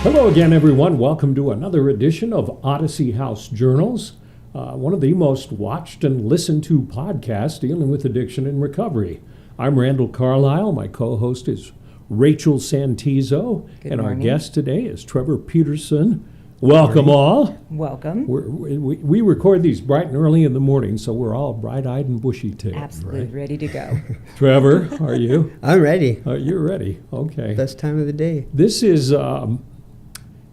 Hello again, everyone. Welcome to another edition of Odyssey House Journals, one of the most watched and listened to podcasts dealing with addiction and recovery. I'm Randall Carlisle. My co-host is Rachel Santizo. Good morning. Our guest today is Trevor Peterson. Welcome all. Welcome. We record these bright and early in the morning, so we're all bright-eyed and bushy-tailed. Absolutely right? ready to go. Trevor, are you? I'm ready. You're ready. Okay. Best time of the day. This is,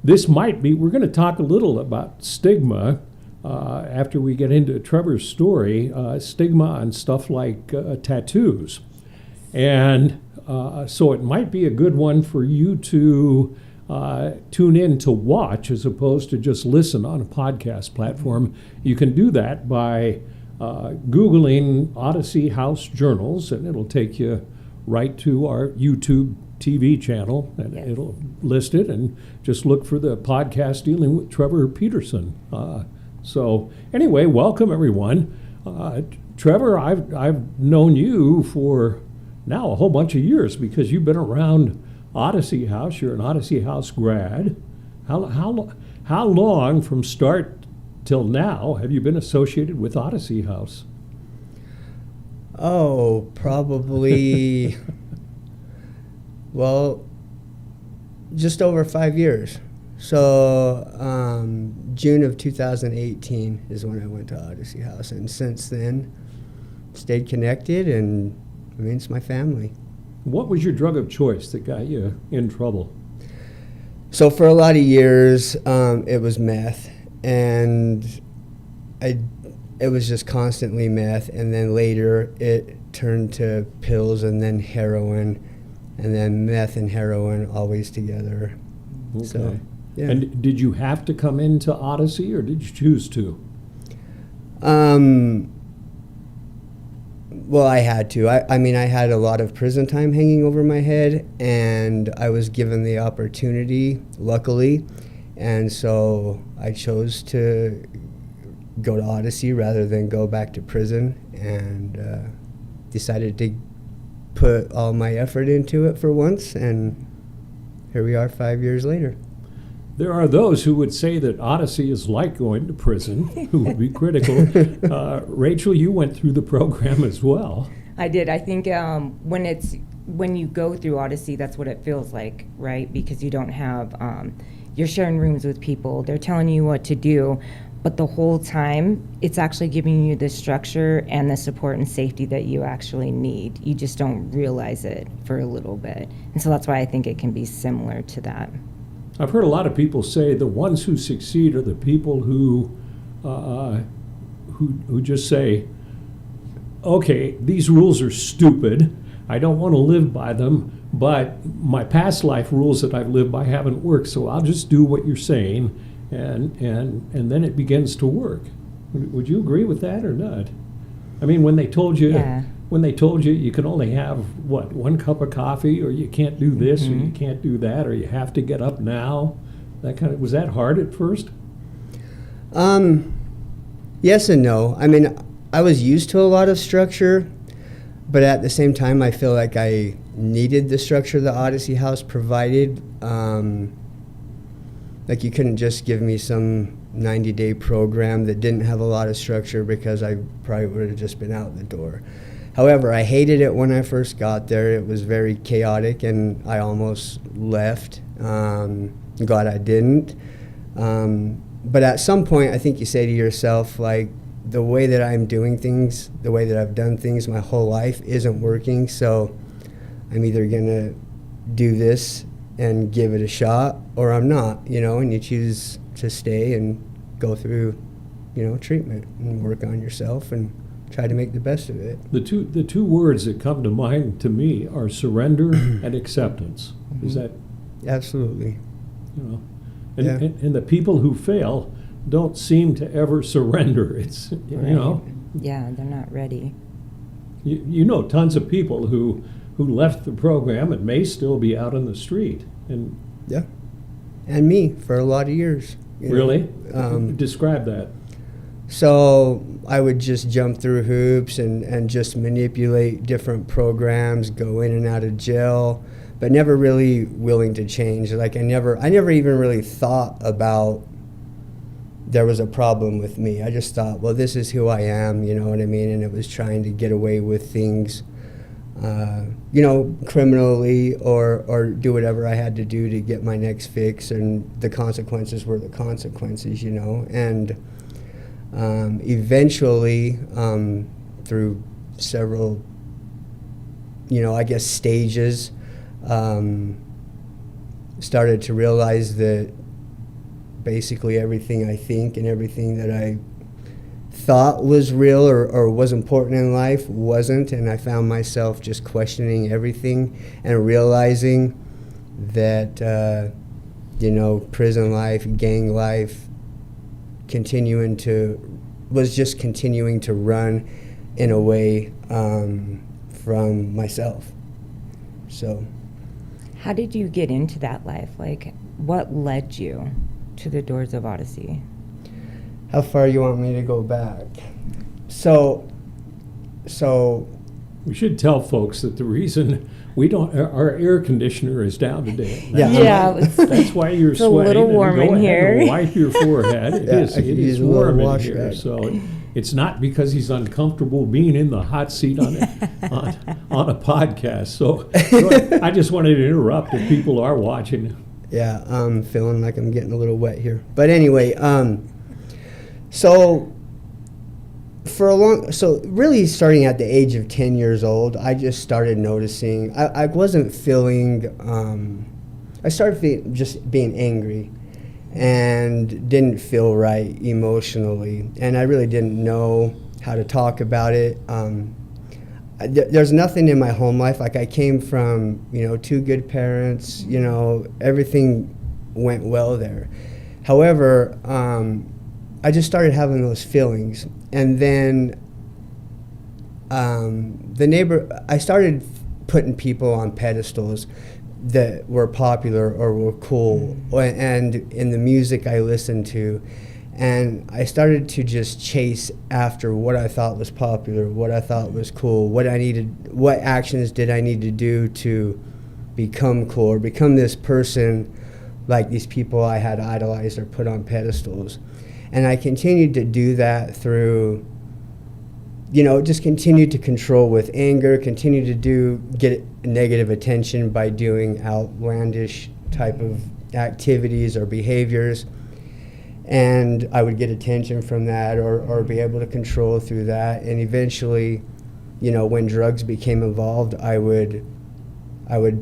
this might be, we're going to talk a little about stigma after we get into Trevor's story, stigma on stuff like tattoos. And so it might be a good one for you to tune in to watch as opposed to just listen on a podcast platform. You can do that by Googling Odyssey House Journals, and it'll take you right to our YouTube TV channel, and Yes. It'll list it, and just look for the podcast dealing with Trevor Peterson. So anyway, welcome everyone. Trevor, I've known you for now a whole bunch of years because you've been around Odyssey House. You're an Odyssey House grad. How long from start till now have you been associated with Odyssey House? Oh, probably, well, just over 5 years. So June of 2018 is when I went to Odyssey House. And since then, stayed connected, and I mean, it's my family. What was your drug of choice that got you in trouble? So for a lot of years, it was meth, and it was just constantly meth, and then later it turned to pills and then heroin, and then meth and heroin always together. Okay. So, yeah. And did you have to come into Odyssey, or did you choose to? Well, I had to. I mean, I had a lot of prison time hanging over my head, and I was given the opportunity, luckily, and so I chose to go to Odyssey rather than go back to prison, and decided to put all my effort into it for once, and here we are 5 years later. There are those who would say that Odyssey is like going to prison, who would be critical. Rachel, you went through the program as well. I did. I think when you go through Odyssey, that's what it feels like, right? Because you don't have, you're sharing rooms with people. They're telling you what to do. But the whole time, it's actually giving you the structure and the support and safety that you actually need. You just don't realize it for a little bit. And so that's why I think it can be similar to that. I've heard a lot of people say the ones who succeed are the people who just say, okay, these rules are stupid. I don't want to live by them, but my past life rules that I've lived by haven't worked, so I'll just do what you're saying, and then it begins to work. Would you agree with that or not? I mean, when they told you, Yeah. you can only have, what, 1 cup of coffee, or you can't do this, or you can't do that, or you have to get up now, that kind of, was that hard at first? Yes and no. I mean, I was used to a lot of structure, but at the same time, I feel like I needed the structure the Odyssey House provided. Like, you couldn't just give me some 90-day program that didn't have a lot of structure, because I probably would have just been out the door. However, I hated it when I first got there. It was very chaotic, and I almost left. Glad I didn't. But at some point, I think you say to yourself, like, the way that I'm doing things, the way that I've done things my whole life isn't working, so I'm either going to do this and give it a shot, or I'm not, and you choose to stay and go through, treatment and work on yourself and try to make the best of it. The two words that come to mind to me are surrender and acceptance. Is that, Absolutely. and, Yeah. and the people who fail don't seem to ever surrender. It's, Yeah, they're not ready. you know tons of people who left the program and may still be out on the street. And Yeah. And me for a lot of years. really? Know. Describe that. So I would just jump through hoops and just manipulate different programs, go in and out of jail, but never really willing to change. Like I never even really thought about there was a problem with me. I just thought, well, this is who I am, you know what I mean? And it was trying to get away with things, criminally or do whatever I had to do to get my next fix, and the consequences were the consequences, And eventually, through several, stages, started to realize that basically everything I think and everything that I thought was real or was important in life wasn't, and I found myself just questioning everything and realizing that prison life, gang life, was just continuing to run in a way from myself. So How did you get into that life? Like, what led you to the doors of Odyssey? how far you want me to go back? So We should tell folks that the reason our air conditioner is down today. Yeah. That's why you're It's a sweating. little and warm go in ahead here. and wipe your forehead. It Yeah, is. I could It use is a little warm in wash here. rag. So it's not because he's uncomfortable being in the hot seat on a podcast. So I just wanted to interrupt if people are watching. Yeah, I'm feeling like I'm getting a little wet here. But anyway, so really starting at the age of 10 years old, I just started noticing, I wasn't feeling, I started just being angry and didn't feel right emotionally. And I really didn't know how to talk about it. There's nothing in my home life. Like I came from, two good parents, everything went well there. However, I just started having those feelings. And then I started putting people on pedestals that were popular or were cool, and in the music I listened to. And I started to just chase after what I thought was popular, what I thought was cool, what actions did I need to do to become cool or become this person like these people I had idolized or put on pedestals. And I continued to do that through, just continued to control with anger, continued to get negative attention by doing outlandish type of activities or behaviors. And I would get attention from that or be able to control through that. And eventually, when drugs became involved, I would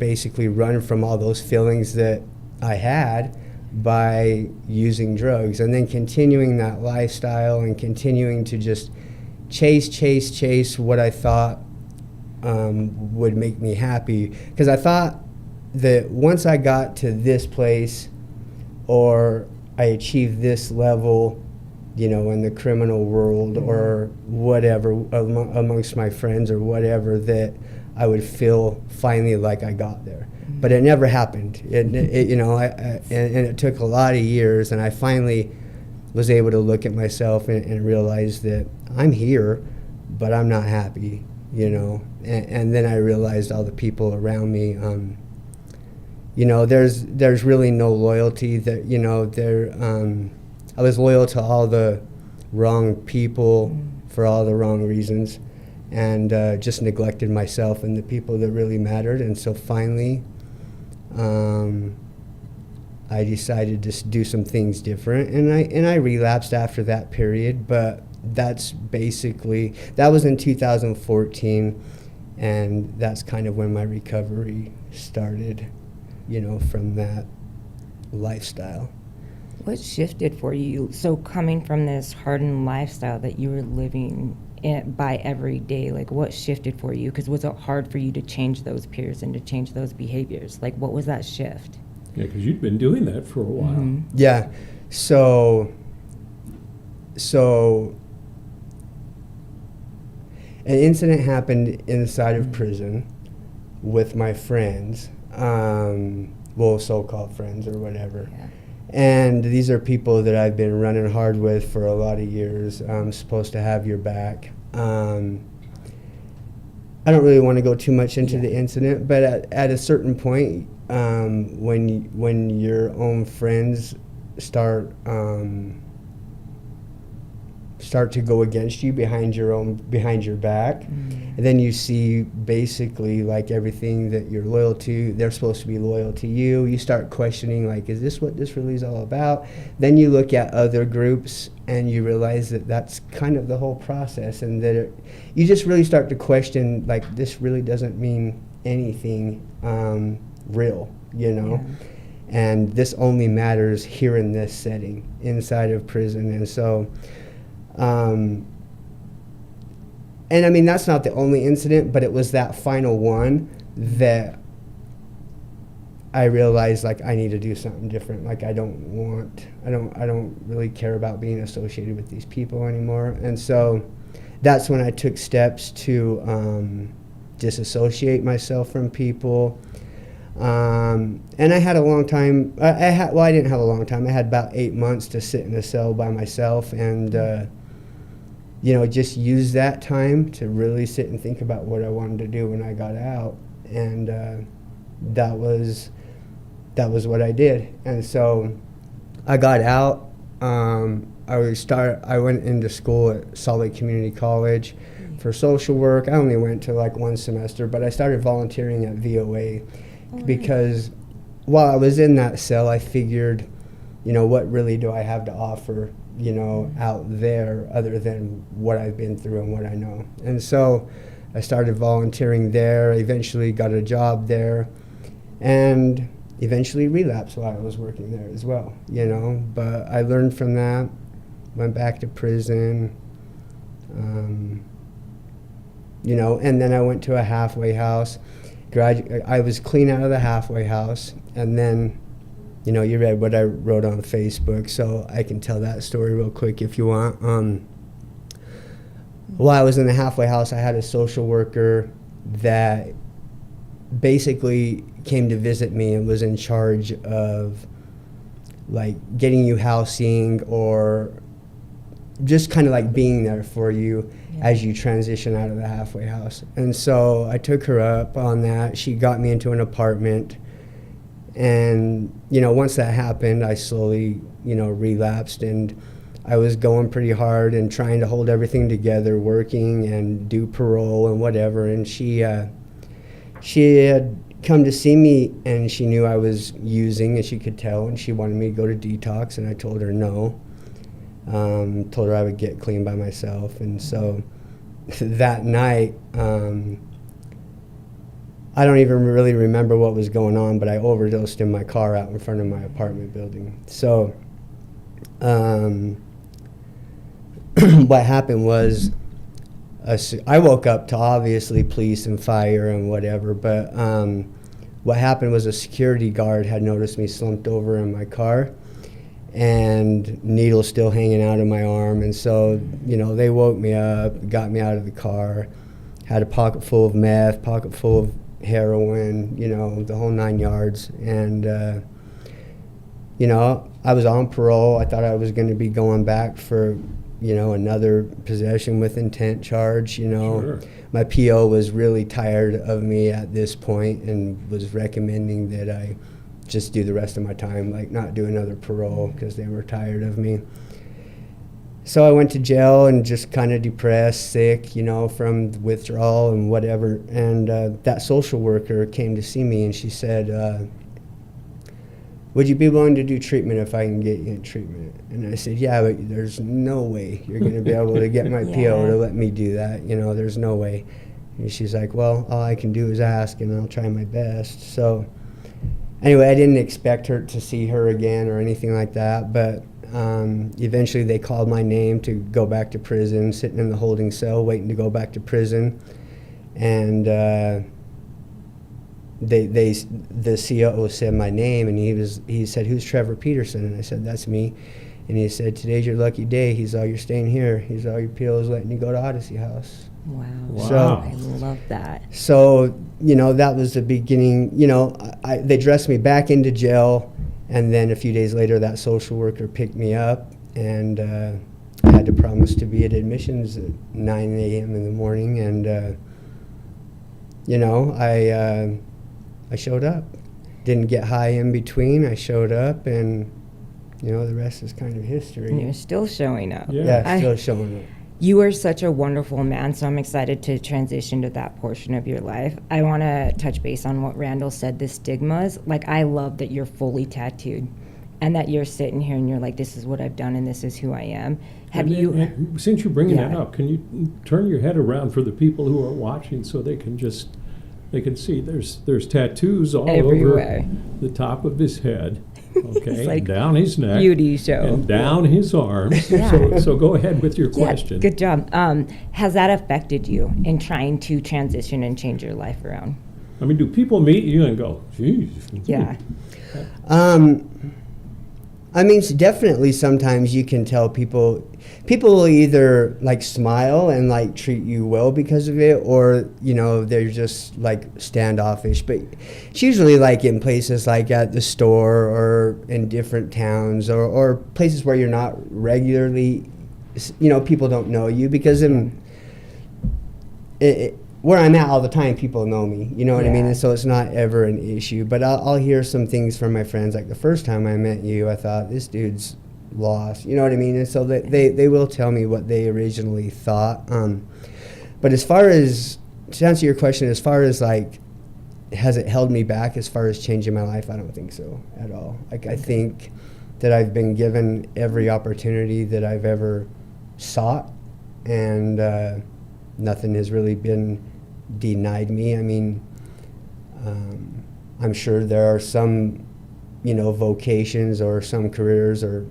basically run from all those feelings that I had by using drugs, and then continuing that lifestyle and continuing to just chase what I thought would make me happy. Because I thought that once I got to this place or I achieved this level, in the criminal world or whatever, amongst my friends or whatever, that I would feel finally like I got there. But it never happened. And it took a lot of years, and I finally was able to look at myself and realize that I'm here, but I'm not happy, And then I realized all the people around me, there's really no loyalty. That I was loyal to all the wrong people for all the wrong reasons, and just neglected myself and the people that really mattered. And so finally, I decided to do some things different, and I relapsed after that period. But that was in 2014, and that's kind of when my recovery started, from that lifestyle. What shifted for you? So coming from this hardened lifestyle that you were living by every day, like what shifted for you? Because was it hard for you to change those peers and to change those behaviors? Like what was that shift? Yeah, because you'd been doing that for a while. Mm-hmm. Yeah. So an incident happened inside of prison with my friends, so-called friends or whatever. Yeah. And these are people that I've been running hard with for a lot of years. I'm supposed to have your back. I don't really want to go too much into the incident, but at a certain point, when your own friends start to go against you behind your back, and then you see basically like everything that you're loyal to, they're supposed to be loyal to you. You start questioning, like, is this what this really is all about? Then you look at other groups and you realize that that's kind of the whole process, and that you just really start to question, like, this really doesn't mean anything real, you know? Yeah. And this only matters here in this setting, inside of prison. And so, and I mean, that's not the only incident, but it was that final one that I realized, like, I need to do something different. Like, I don't really care about being associated with these people anymore. And so that's when I took steps to disassociate myself from people. And I had a long time, I didn't have a long time. I had about 8 months to sit in a cell by myself and, you know, just use that time to really sit and think about what I wanted to do when I got out. And that was what I did. And so I got out. I went into school at Salt Lake Community College for social work. I only went to like one semester, but I started volunteering at VOA because while I was in that cell, I figured, you know, what really do I have to offer, you know, out there other than what I've been through and what I know. And so I started volunteering there. I eventually got a job there and eventually relapsed while I was working there as well, you know. But I learned from that, went back to prison, you know, and then I went to a halfway house. I was clean out of the halfway house, and then, you know, you read what I wrote on Facebook, so I can tell that story real quick if you want. While I was in the halfway house, I had a social worker that basically came to visit me and was in charge of, like, getting you housing or just kind of like being there for you as you transition out of the halfway house. And so I took her up on that. She got me into an apartment. And, you know, once that happened, I slowly, you know, relapsed, and I was going pretty hard and trying to hold everything together, working and do parole and whatever. And she had come to see me, and she knew I was using, and she could tell, and she wanted me to go to detox, and I told her no. Told her I would get clean by myself. And so that night, I don't even really remember what was going on, but I overdosed in my car out in front of my apartment building. So what happened was I woke up to obviously police and fire and whatever, but what happened was a security guard had noticed me slumped over in my car and needles still hanging out of my arm. And so, you know, they woke me up, got me out of the car, had a pocket full of meth, pocket full of heroin, you know, the whole 9 yards. And, you know, I was on parole. I thought I was going to be going back for, you know, another possession with intent charge, you know. Sure. My PO was really tired of me at this point and was recommending that I just do the rest of my time, like not do another parole, because they were tired of me. So I went to jail and just kind of depressed, sick, you know, from withdrawal and whatever. And that social worker came to see me, and she said, would you be willing to do treatment if I can get you in treatment? And I said, yeah, but there's no way you're going to be able to get my PO to let me do that. You know, there's no way. And she's like, well, all I can do is ask, and I'll try my best. So anyway, I didn't expect her to see her again or anything like that, but eventually they called my name to go back to prison, sitting in the holding cell waiting to go back to prison. And the COO said my name, and he said, who's Trevor Peterson? And I said, that's me. And he said, today's your lucky day. He's all, you're staying here. He's all, your PO is letting you go to Odyssey House. Wow. So, I love that. So, you know, that was the beginning. You know, they dressed me back into jail, And then a few days later, that social worker picked me up, and I had to promise to be at admissions at 9 a.m. in the morning, and you know, I showed up. Didn't get high in between. I showed up, and you know, the rest is kind of history. And you're still showing up. Yeah. Still showing up. You are such a wonderful man, so I'm excited to transition to that portion of your life. I want to touch base on what Randall said, the stigmas. Like, I love that you're fully tattooed and that you're sitting here and you're like, this is what I've done and this is who I am. And since you're bringing that Yeah. up, can you turn your head around for the people who are watching so they can see there's tattoos all Everywhere. over the top of his head, okay, It's like and down his neck, beauty show. and down his arms. Yeah. So go ahead with your Yeah, question. good job. Has that affected you in trying to transition and change your life around? I mean, do people meet you and go, geez? Yeah. I mean, definitely sometimes you can tell people will either like smile and like treat you well because of it, or, you know, they're just like standoffish. But it's usually like in places like at the store or in different towns or places where you're not regularly, you know, people don't know you, because where I'm at all the time, people know me, you know what I mean? Yeah. And so it's not ever an issue. But I'll hear some things from my friends, like the first time I met you, I thought, this dude's lost, you know what I mean? And so they will tell me what they originally thought. But as far as, to answer your question, as far as like, has it held me back as far as changing my life? I don't think so at all. Like, I think that I've been given every opportunity that I've ever sought, and nothing has really been denied me. I mean, I'm sure there are some, you know, vocations or some careers or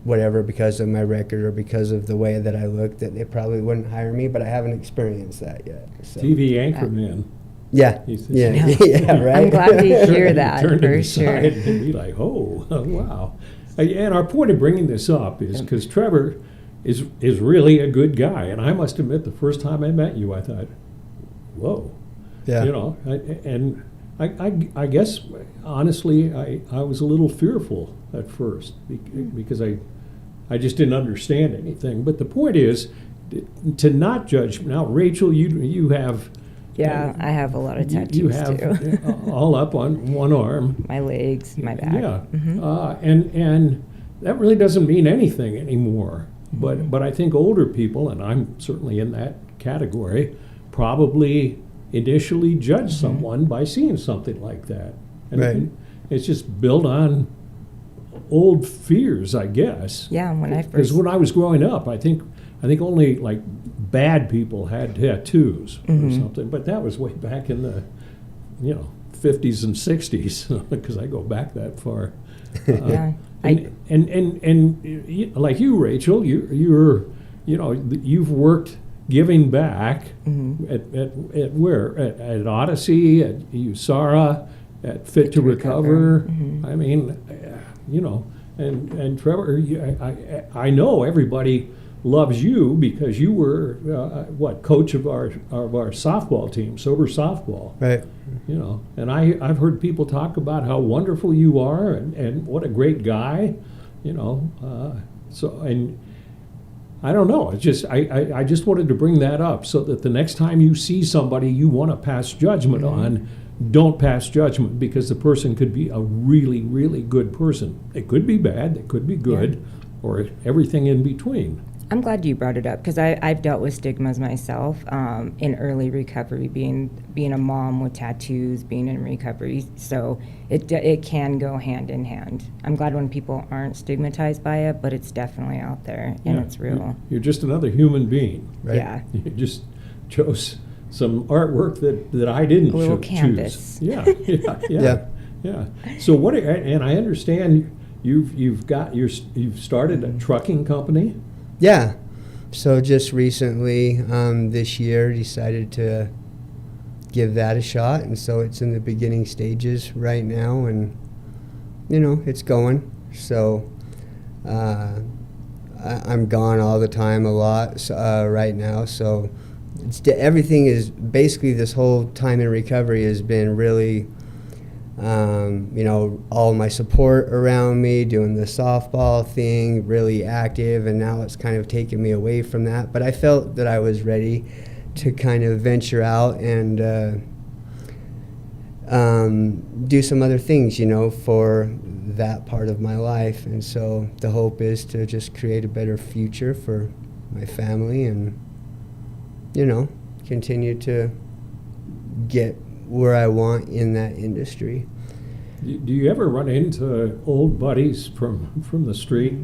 whatever, because of my record or because of the way that I look, that they probably wouldn't hire me, but I haven't experienced that yet. So. TV anchorman. Yeah, He says- yeah, yeah, right. I'm glad to hear Turn that, to for the sure. side and be like, oh, wow. And our point of bringing this up is because Trevor is really a good guy. And I must admit, the first time I met you, I thought, whoa. Yeah. You know, I guess, honestly, I was a little fearful at first because I just didn't understand anything. But the point is to not judge. Now, Rachel, you have... Yeah, I have a lot of tattoos You have too. all up on one arm. My legs, my back. Yeah, and that really doesn't mean anything anymore. But I think older people, and I'm certainly in that category, probably initially judge someone by seeing something like that. And Right. it's just built on old fears, I guess. Yeah, when I Because first, when I was growing up, I think only like bad people had tattoos or something. But that was way back in the, 50s and 60s, because I go back that far. yeah, And like you, Rachel, you've worked giving back at where? At Odyssey, at USARA, at Fit to Recover. I mean, and Trevor, I know everybody loves you because you were coach of our softball team, sober softball. Right. And I've heard people talk about how wonderful you are and what a great guy, so, and I don't know, it's just, I just wanted to bring that up so that the next time you see somebody you want to pass judgment on, don't pass judgment, because the person could be a really, really good person. They could be bad, they could be good, or everything in between. I'm glad you brought it up, because I've dealt with stigmas myself in early recovery, being a mom with tattoos, being in recovery. So it can go hand in hand. I'm glad when people aren't stigmatized by it, but it's definitely out there and it's real. You're just another human being. Right. Yeah. You just chose some artwork that I didn't A little choose. canvas. Yeah. So what? And I understand you've started a trucking company. Yeah. So just recently, this year, decided to give that a shot, and so it's in the beginning stages right now, and it's going. So I'm gone all the time, a lot right now. So everything is basically, this whole time in recovery has been really You know, all my support around me, doing the softball thing, really active, and now it's kind of taken me away from that. But I felt that I was ready to kind of venture out and do some other things, you know, for that part of my life. And so the hope is to just create a better future for my family and, you know, continue to get where I want in that industry. Do you ever run into old buddies from the street,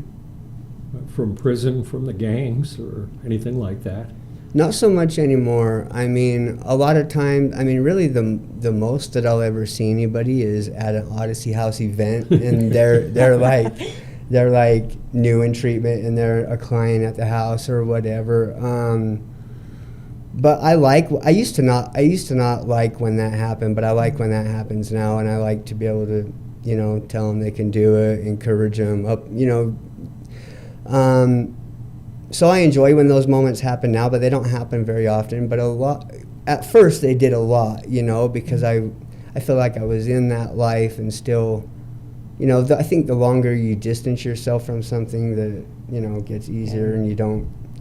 from prison, from the gangs, or anything like that? Not so much anymore. I mean, a lot of times, I mean, really the most that I'll ever see anybody is at an Odyssey House event, and they're like new in treatment, and they're a client at the house or whatever. But I used to not like when that happened, but I like when that happens now, and I like to be able to, you know, tell them they can do it, encourage them up, you know. So I enjoy when those moments happen now, but they don't happen very often. But a lot, at first they did a lot, you know, because I feel like I was in that life and still, you know, I think the longer you distance yourself from something, the, you know, it gets easier and you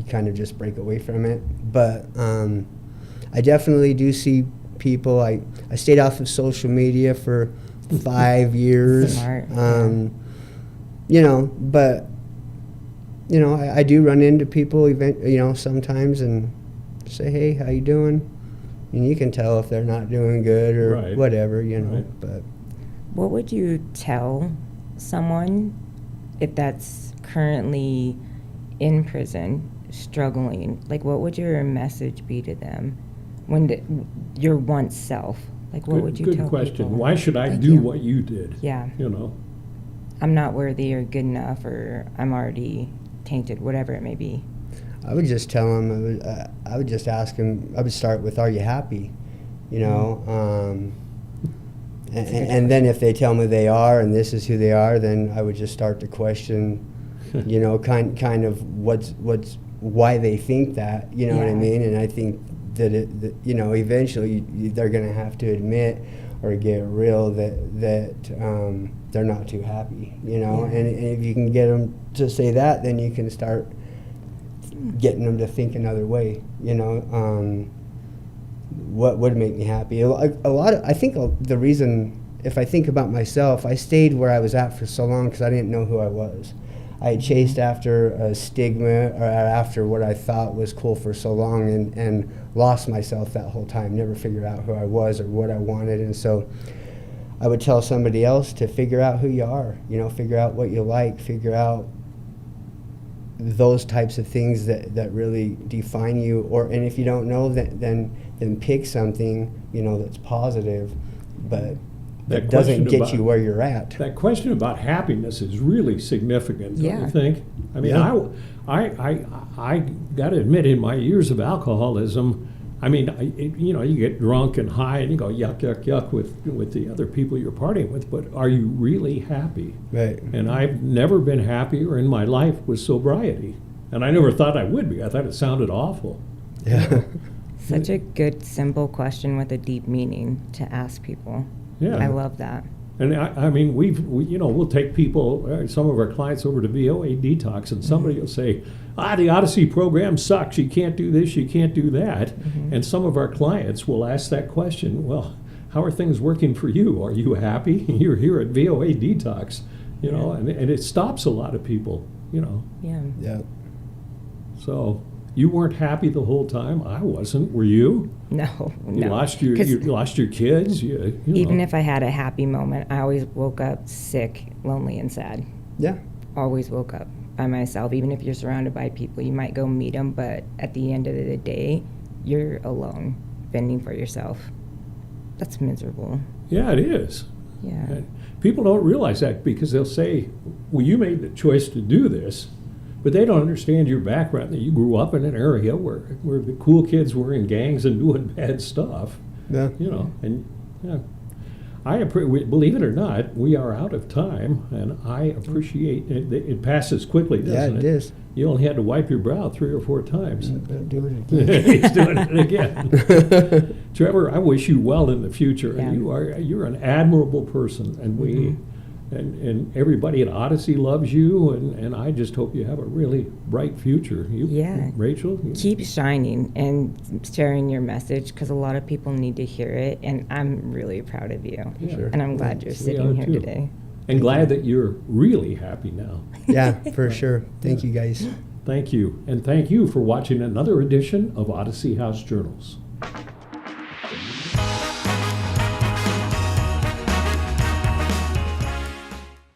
kind of just break away from it. But I definitely do see people. I stayed off of social media for 5 years. Smart. You know, but you know, I do run into people, you know, sometimes and say, hey, how you doing? And you can tell if they're not doing good or Right. whatever, you know. Right. But What would you tell someone if that's currently in prison, struggling? Like, what would your message be to them when your once self? Like, what would you tell Good question. people? Why should I Thank do you. what you did? Yeah, You know? I'm not worthy or good enough, or I'm already tainted, whatever it may be. I would just tell them, I would just ask them, I would start with, are you happy? You know, and then if they tell me they are and this is who they are, then I would just start to question, you know, kind of why they think that, you know what I Yeah. mean? And I think that you know, eventually they're going to have to admit or get real that they're not too happy, you know. Yeah. And if you can get them to say that, then you can start getting them to think another way, you know. What would make me happy? A lot of, I think the reason, if I think about myself, I stayed where I was at for so long because I didn't know who I was. I had chased after a stigma or after what I thought was cool for so long and lost myself that whole time, never figured out who I was or what I wanted. And so I would tell somebody else to figure out who you are, you know, figure out what you like, figure out those types of things that really define you. And if you don't know, then pick something, you know, that's positive, but that doesn't get you where you're at. That question about happiness is really significant, don't Yeah. you think? I mean, Yeah. I got to admit, in my years of alcoholism, I mean, you know, you get drunk and high and you go yuck, yuck, yuck with the other people you're partying with, but are you really happy? Right. And I've never been happier in my life with sobriety. And I never thought I would be. I thought it sounded awful. Yeah. Such a good, simple question with a deep meaning to ask people. Yeah. I love that. And I mean, we'll take people, some of our clients over to VOA Detox, and somebody will say, the Odyssey program sucks. You can't do this, you can't do that. And some of our clients will ask that question, well, how are things working for you? Are you happy? You're here at VOA Detox, you know, and it stops a lot of people, you know. Yeah. Yeah. So you weren't happy the whole time. I wasn't. Were you? No, You no. lost 'Cause you lost your kids. You even know. if I had a happy moment, I always woke up sick, lonely, and sad. Yeah. Always woke up by myself. Even if you're surrounded by people, you might go meet them, but at the end of the day, you're alone, fending for yourself. That's miserable. Yeah, it is. Yeah. And people don't realize that because they'll say, well, you made the choice to do this, but they don't understand your background, that you grew up in an area where the cool kids were in gangs and doing bad stuff, Yeah. you know. And yeah, Believe it or not, we are out of time, and I appreciate it. It passes quickly, Yeah, doesn't it it? is. You only had to wipe your brow 3 or 4 times. I'll do it again. He's doing it again. Trevor, I wish you well in the future. Yeah. You're an admirable person, and and everybody at Odyssey loves you, and I just hope you have a really bright future. Yeah. Rachel? Keep shining and sharing your message, because a lot of people need to hear it, and I'm really proud of you. Yeah. Sure. And I'm glad you're We sitting are here too. today. And glad that you're really happy now. Yeah, for sure. Thank you, guys. Thank you. And thank you for watching another edition of Odyssey House Journals.